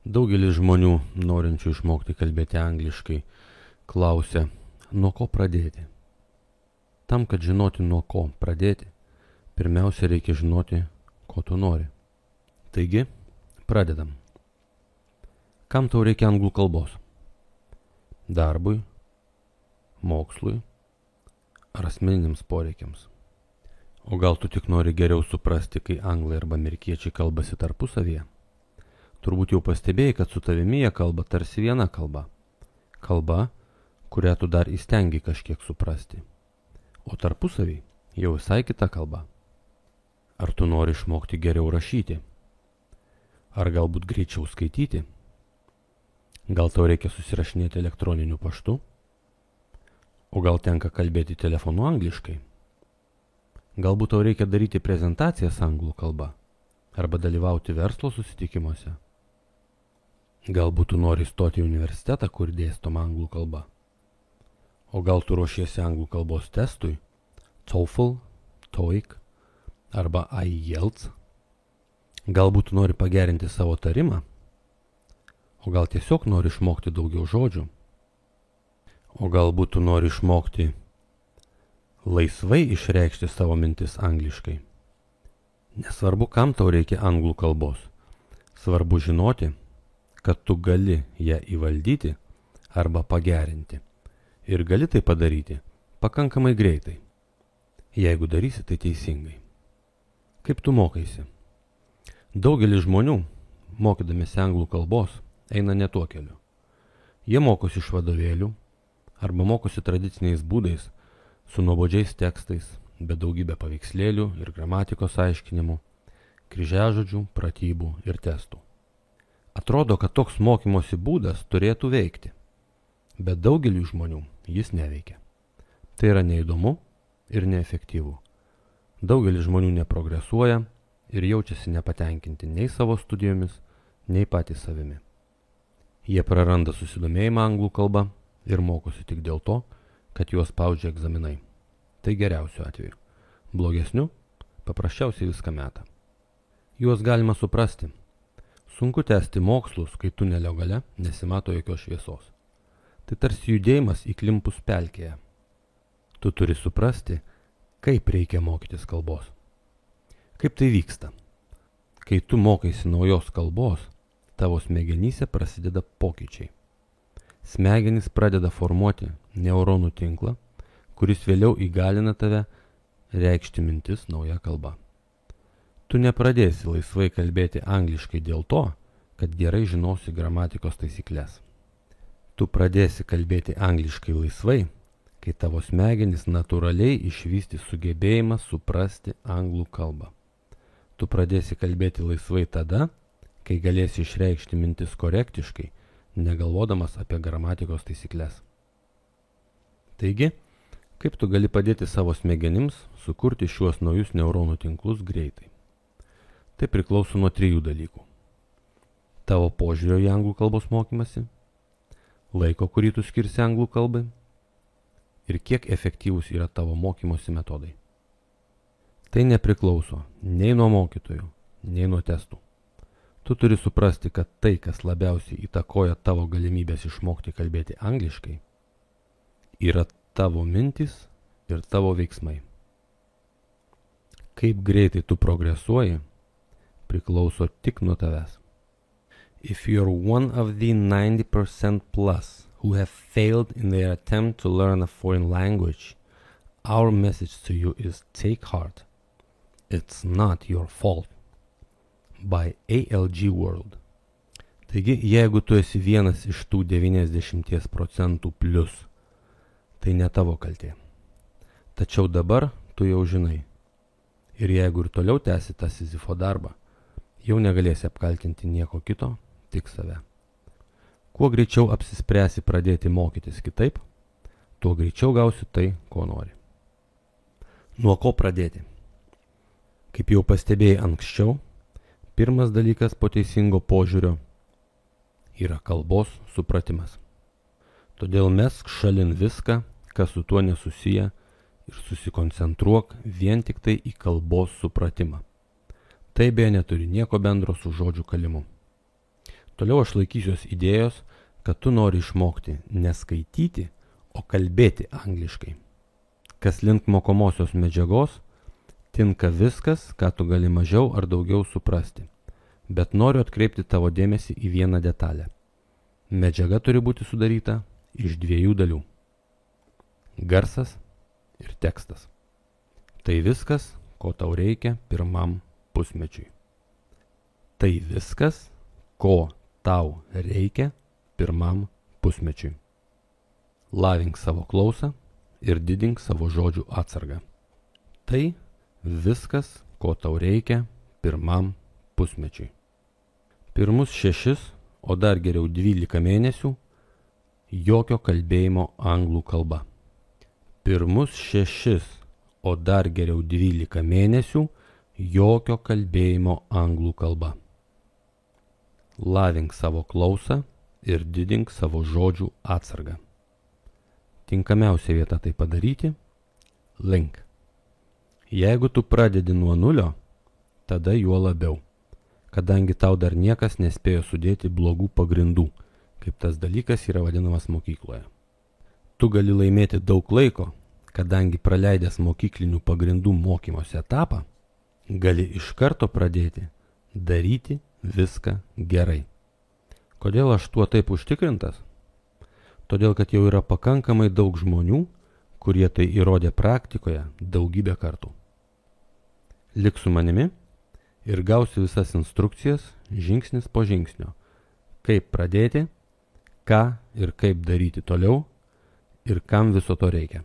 Daugelis žmonių, norinčių išmokti kalbėti angliškai, klausia, nuo ko pradėti. Tam, kad žinoti nuo ko pradėti, pirmiausia reikia žinoti, ko tu nori. Taigi, pradedam. Kam tau reikia anglų kalbos? Darbui, mokslui ar asmeniniams poreikiams? O gal tu tik nori geriau suprasti, kai anglai arba amerikiečiai kalbasi tarpusavyje? Turbūt jau pastebėjai, kad su tavimi jie kalba tarsi viena kalba. Kalba, kurią tu dar įstengi kažkiek suprasti. O tarpusavy jau visai kita kalba. Ar tu nori išmokti geriau rašyti? Ar galbūt greičiau skaityti? Gal tau reikia susirašinėti elektroniniu paštu? O gal tenka kalbėti telefonu angliškai? Galbūt tau reikia daryti prezentacijas anglų kalba? Arba dalyvauti verslo susitikimuose? Galbūt tu nori stoti į universitetą, kur dėstoma anglų kalba? O gal tu ruošiesi anglų kalbos testui? TOEFL, TOEIC arba IELTS? Galbūt tu nori pagerinti savo tarimą? O gal tiesiog nori išmokti daugiau žodžių? O galbūt tu nori išmokti laisvai išreikšti savo mintis angliškai? Nesvarbu, kam tau reikia anglų kalbos. Svarbu žinoti, kad tu gali ją įvaldyti arba pagerinti. Ir gali tai padaryti pakankamai greitai, jeigu darysi tai teisingai. Kaip tu mokaisi? Daugelis žmonių, mokydamiesi anglų kalbos, eina ne tuo keliu. Jie mokosi iš vadovėlių arba mokosi tradiciniais būdais su nuobodžiais tekstais, be daugybę paveikslėlių ir gramatikos aiškinimų, kryžiažodžių, pratybų ir testų. Atrodo, kad toks mokymosi būdas turėtų veikti, bet daugeliui žmonių jis neveikia. Tai yra neįdomu ir neefektyvu. Daugelis žmonių neprogresuoja ir jaučiasi nepatenkinti nei savo studijomis, nei patys savimi. Jie praranda susidomėjimą anglų kalba ir mokosi tik dėl to, kad juos spaudžia egzaminai. Tai geriausiu atveju. Blogesniu, paprasčiausiai viską meta. Juos galima suprasti. Sunku tęsti mokslus, kai tunelio gale nesimato jokios šviesos. Tai tarsi judėjimas įklimpus pelkėje. Tu turi suprasti, kaip reikia mokytis kalbos. Kaip tai vyksta? Kai tu mokaisi naujos kalbos, tavo smegenyse prasideda pokyčiai. Smegenys pradeda formuoti neuronų tinklą, kuris vėliau įgalina tave reikšti mintis nauja kalba. Tu nepradėsi laisvai kalbėti angliškai dėl to, kad gerai žinosi gramatikos taisyklės. Tu pradėsi kalbėti angliškai laisvai, kai tavo smegenys natūraliai išvysti sugebėjimą suprasti anglų kalbą. Tu pradėsi kalbėti laisvai tada, kai galėsi išreikšti mintis korektiškai, negalvodamas apie gramatikos taisyklės. Taigi, kaip tu gali padėti savo smegenims sukurti šiuos naujus neuronų tinklus greitai? Tai priklauso nuo 3 dalykų. Tavo požiūrio į anglų kalbos mokymasi, laiko, kurį tu skirsi anglų kalbai ir kiek efektyvūs yra tavo mokymosi metodai. Tai nepriklauso nei nuo mokytojų, nei nuo testų. Tu turi suprasti, kad tai, kas labiausiai įtakoja tavo galimybės išmokti kalbėti angliškai, yra tavo mintis ir tavo veiksmai. Kaip greitai tu progresuoji, priklauso tik nuo tavęs. If you're one of the 90% plus who have failed in their attempt to learn a foreign language, our message to you is take heart. It's not your fault. By ALG World. Taigi, jeigu tu esi vienas iš tų 90% plus, tai ne tavo kaltė. Tačiau dabar tu jau žinai. Ir jeigu ir toliau tęsi tą Sizifo darbą, jau negalėsi apkaltinti nieko kito, tik save. Kuo greičiau apsispręsi pradėti mokytis kitaip, tuo greičiau gausi tai, ko nori. Nuo ko pradėti? Kaip jau pastebėjai anksčiau, pirmas dalykas po teisingo požiūrio yra kalbos supratimas. Todėl mesk šalin viską, kas su tuo nesusiję, ir susikoncentruok vien tik tai į kalbos supratimą. Tai beje neturi nieko bendro su žodžių kalimu. Toliau aš laikysiuos idėjos, kad tu nori išmokti neskaityti, o kalbėti angliškai. Kas link mokomosios medžiagos, tinka viskas, ką tu gali mažiau ar daugiau suprasti. Bet noriu atkreipti tavo dėmesį į vieną detalę. Medžiaga turi būti sudaryta iš 2 dalių. Garsas ir tekstas. Tai viskas, ko tau reikia pirmam pusmečiui. Tai viskas, ko tau reikia pirmam pusmečiui. Lavink savo klausą ir didink savo žodžių atsargą. Tai viskas, ko tau reikia pirmam pusmečiui. Pirmus 6, o dar geriau 12 mėnesių, jokio kalbėjimo anglų kalba. Pirmus 6, o dar geriau 12 mėnesių, jokio kalbėjimo anglų kalba. Lavink savo klausą ir didink savo žodžių atsargą. Tinkamiausia vieta tai padaryti – link. Jeigu tu pradedi nuo 0, tada juo labiau, kadangi tau dar niekas nespėjo sudėti blogų pagrindų, kaip tas dalykas yra vadinamas mokykloje. Tu gali laimėti daug laiko, kadangi praleidęs mokyklinių pagrindų mokymosi etapą, gali iš karto pradėti daryti viską gerai. Kodėl aš tuo taip užtikrintas? Todėl, kad jau yra pakankamai daug žmonių, kurie tai įrodė praktikoje daugybę kartų. Lik su manimi ir gausi visas instrukcijas žingsnis po žingsnio, kaip pradėti, ką ir kaip daryti toliau ir kam viso to reikia.